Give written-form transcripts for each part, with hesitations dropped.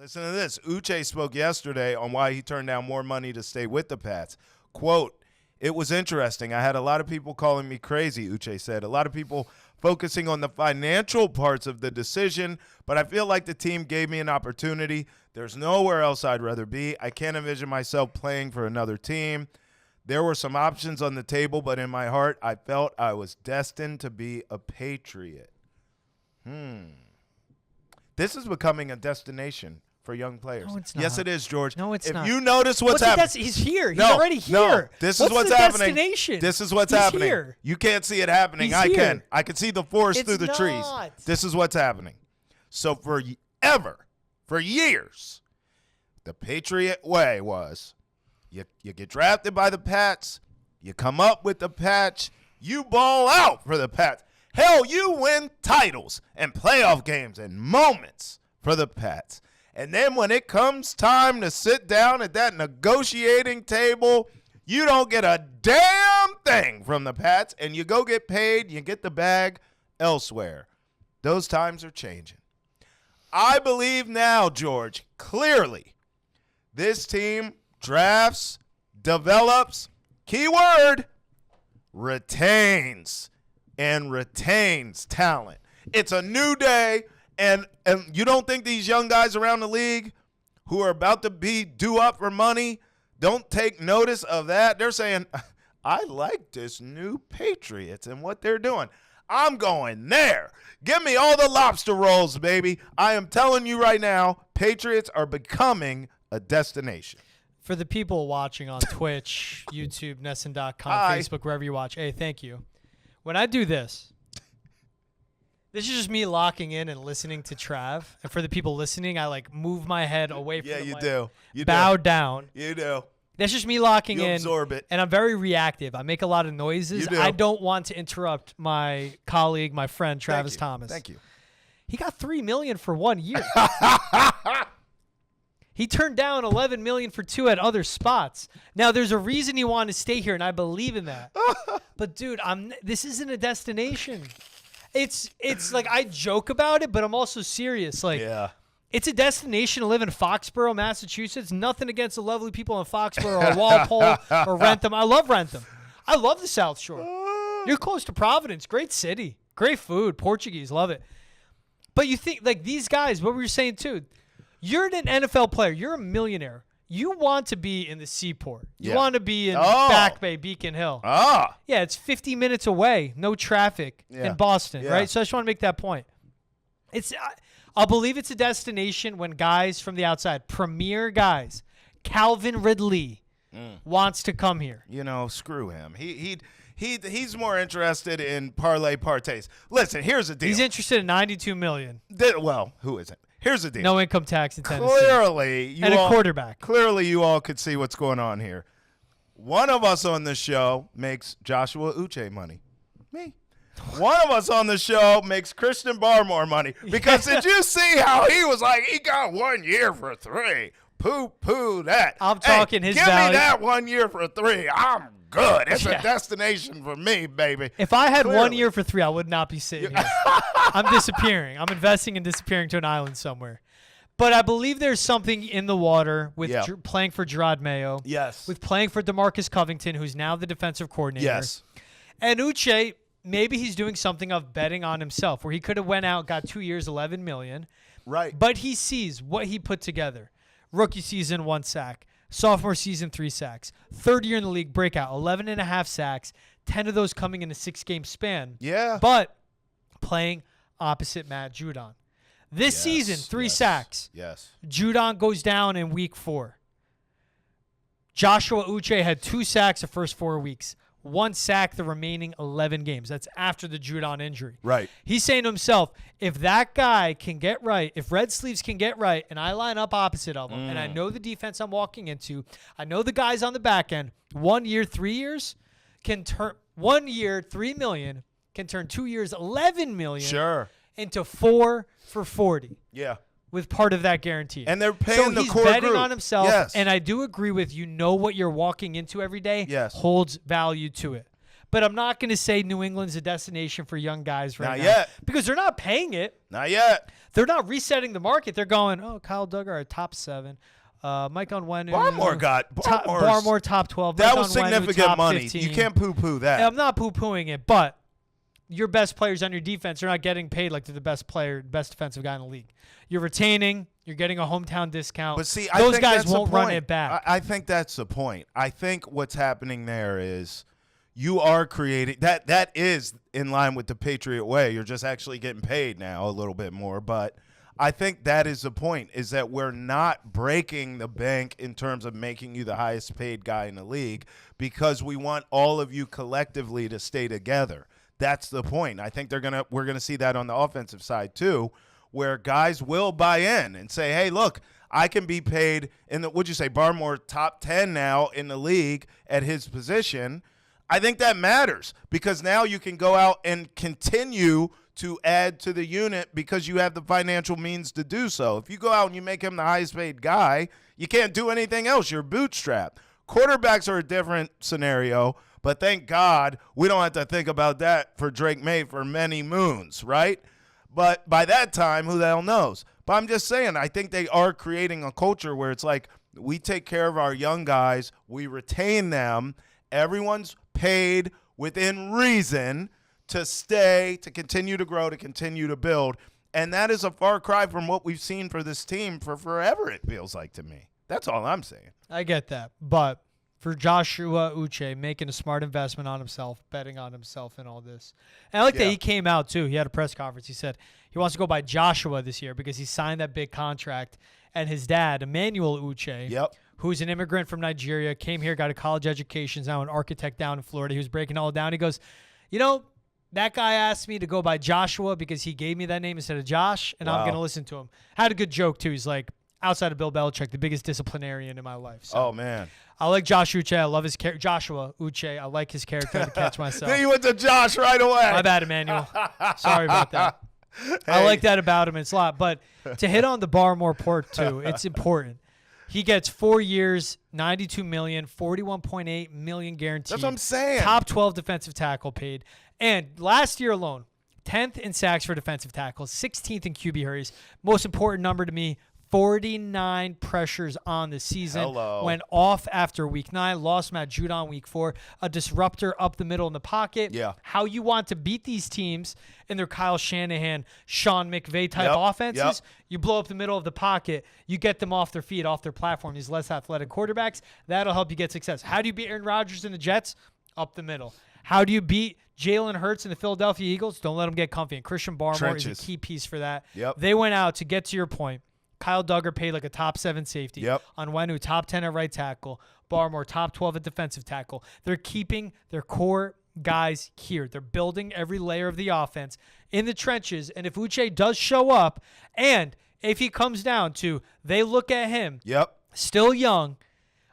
Listen to this. Uche spoke yesterday on why he turned down more money to stay with the Pats. Quote, "It was interesting. I had a lot of people calling me crazy," Uche said. "A lot of people focusing on the financial parts of the decision, but I feel like the team gave me an opportunity. There's nowhere else I'd rather be. I can't envision myself playing for another team. There were some options on the table, but in my heart, I felt I was destined to be a Patriot." This is becoming a destination for young players. No, it's not. Yes, it is, George. No, it's not. If you notice what's happening. He's here. He's already here. No, this is what's happening. Destination? This is what's He's happening. Here. You can't see it happening. He's I here. can. I can see the forest through the It's trees. not. This is what's happening. So for years, the Patriot way was you get drafted by the Pats, you come up with the Pats, you ball out for the Pats. Hell, you win titles and playoff games and moments for the Pats. And then when it comes time to sit down at that negotiating table, you don't get a damn thing from the Pats, and you go get paid, you get the bag elsewhere. Those times are changing. I believe now, George, clearly, this team drafts, develops, keyword, retains talent. It's a new day. And you don't think these young guys around the league who are about to be due up for money don't take notice of that? They're saying, I like this new Patriots and what they're doing. I'm going there. Give me all the lobster rolls, baby. I am telling you right now, Patriots are becoming a destination. For the people watching on Twitch, YouTube, Nesson.com, Hi. Facebook, wherever you watch, hey, thank you. When I do this is just me locking in and listening to Trav. And for the people listening, I like move my head away from the Yeah, you mic, do. You bow do. down. You do. That's just me locking You in. absorb it. And I'm very reactive. I make a lot of noises. You do. I don't want to interrupt my colleague, my friend, Travis Thomas. Thank you. He got $3 million for 1 year. He turned down $11 million for 2 at other spots. Now, there's a reason he wanted to stay here, and I believe in that. But, dude, this isn't a destination. It's like I joke about it, but I'm also serious. Like, Yeah. it's a destination to live in Foxboro, Massachusetts. Nothing against the lovely people in Foxboro or Walpole or Rentham. I love Rentham. I love the South Shore. You're close to Providence. Great city. Great food. Portuguese. Love it. But you think, like, these guys, what were you saying, too? You're an NFL player. You're a millionaire. You want to be in the Seaport. You want to be in Back Bay, Beacon Hill. Yeah, it's 50 minutes away. No traffic in Boston, right? So I just want to make that point. I'll believe it's a destination when guys from the outside, premier guys, Calvin Ridley wants to come here. You know, screw him. He's more interested in parlay partays. Listen, here's the deal. He's interested in $92 million. Well, who isn't? Here's the deal. No income tax in Tennessee. Clearly, and a quarterback. Clearly, you all could see what's going on here. One of us on this show makes Joshua Uche money. Me. One of us on the show makes Christian Barmore money. Because did you see how he was like, he got 1 year for 3? Poo that. I'm talking his give value. Me that 1 year for 3. I'm good. It's a destination for me, baby. If I had Clearly. 1 year for 3, I would not be sitting here. I'm disappearing. I'm investing in disappearing to an island somewhere. But I believe there's something in the water with playing for Gerard Mayo. Yes. With playing for DeMarcus Covington, who's now the defensive coordinator. Yes. And Uche, maybe he's doing something of betting on himself, where he could have went out, got 2 years, $11 million. Right. But he sees what he put together. Rookie season, 1 sack. Sophomore season, 3 sacks. Third year in the league, breakout, 11.5 sacks. 10 of those coming in a 6-game span. Yeah. But playing opposite Matt Judon. This season, 3 sacks. Yes. Judon goes down in week 4. Joshua Uche had 2 sacks the first 4 weeks. 1 sack the remaining 11 games. That's after the Judon injury. Right. He's saying to himself, if that guy can get right, if Red Sleeves can get right, and I line up opposite of him, and I know the defense I'm walking into, I know the guys on the back end, 1 year, 3 years, can turn 1 year, $3 million, can turn 2 years, $11 million into 4 for 40. Yeah. With part of that guarantee. And they're paying the core he's betting group. on himself. Yes. And I do agree with what you're walking into every day holds value to it. But I'm not going to say New England's a destination for young guys right Not now. yet. Because they're not paying it. Not yet. They're not resetting the market. They're going, oh, Kyle Duggar, our top 7. Mike Onwenu. Barmore top 12. That Mike was Onwenu, significant top money. 15. You can't poo-poo that. I'm not poo-pooing it, but your best players on your defense are not getting paid like they're the best player, best defensive guy in the league. You're retaining. You're getting a hometown discount. But see, those I think guys that's won't the point. run it back. I think that's the point. I think what's happening there is you are creating that. That is in line with the Patriot way. You're just actually getting paid now a little bit more. But I think that is the point, is that we're not breaking the bank in terms of making you the highest paid guy in the league because we want all of you collectively to stay together. That's the point. I think we're gonna see that on the offensive side too, where guys will buy in and say, hey, look, I can be paid would you say Barmore top 10 now in the league at his position. I think that matters because now you can go out and continue to add to the unit because you have the financial means to do so. If you go out and you make him the highest paid guy, you can't do anything else. You're bootstrapped. Quarterbacks are a different scenario, but thank God we don't have to think about that for Drake May for many moons, right? But by that time, who the hell knows? But I'm just saying, I think they are creating a culture where it's like we take care of our young guys, we retain them, everyone's paid within reason to stay, to continue to grow, to continue to build. And that is a far cry from what we've seen for this team for forever, it feels like to me. That's all I'm saying. I get that. But for Joshua Uche making a smart investment on himself, betting on himself and all this. And I like that he came out, too. He had a press conference. He said he wants to go by Joshua this year because he signed that big contract. And his dad, Emmanuel Uche, who's an immigrant from Nigeria, came here, got a college education, is now an architect down in Florida. He was breaking it all down. He goes, that guy asked me to go by Joshua because he gave me that name instead of Josh, and I'm going to listen to him. Had a good joke, too. He's like, outside of Bill Belichick, the biggest disciplinarian in my life. So, oh, man. I like Josh Uche. I love his character. Joshua Uche. I like his character. I had to catch myself. Then you went to Josh right away. My bad, Emmanuel. Sorry about that. Hey. I like that about him. It's a lot. But to hit on the Barmore part, too, it's important. He gets 4 years, $92 million, $41.8 million guaranteed. That's what I'm saying. Top 12 defensive tackle paid. And last year alone, 10th in sacks for defensive tackles, 16th in QB hurries. Most important number to me, 49 pressures on the season. Hello. Went off after week 9, lost Matt Judon week 4. A disruptor up the middle in the pocket. Yeah. How you want to beat these teams in their Kyle Shanahan, Sean McVay type offenses. You blow up the middle of the pocket. You get them off their feet, off their platform. These less athletic quarterbacks. That'll help you get success. How do you beat Aaron Rodgers and the Jets? Up the middle. How do you beat Jalen Hurts and the Philadelphia Eagles? Don't let them get comfy. And Christian Barmore is a key piece for that. They went out to get to your point. Kyle Duggar paid like a top 7 safety. Onwenu, top 10 at right tackle. Barmore, top 12 at defensive tackle. They're keeping their core guys here. They're building every layer of the offense in the trenches. And if Uche does show up, and if he comes down to they look at him, still young,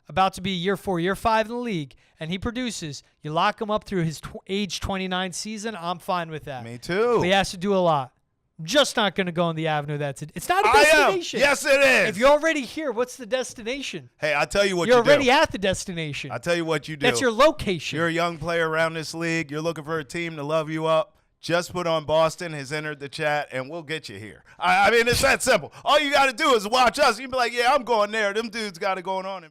about to be year 4, year 5 in the league, and he produces, you lock him up through his age 29 season, I'm fine with that. Me too. But he has to do a lot. Just not going to go on the avenue that's it. It's not a destination. Yes, it is. If you're already here, what's the destination? Hey, I'll tell you what you're you do. You're already at the destination. I'll tell you what you do. That's your location. You're a young player around this league. You're looking for a team to love you up. Just put on Boston has entered the chat, and we'll get you here. I mean, it's that simple. All you got to do is watch us. You can be like, yeah, I'm going there. Them dudes got it going on.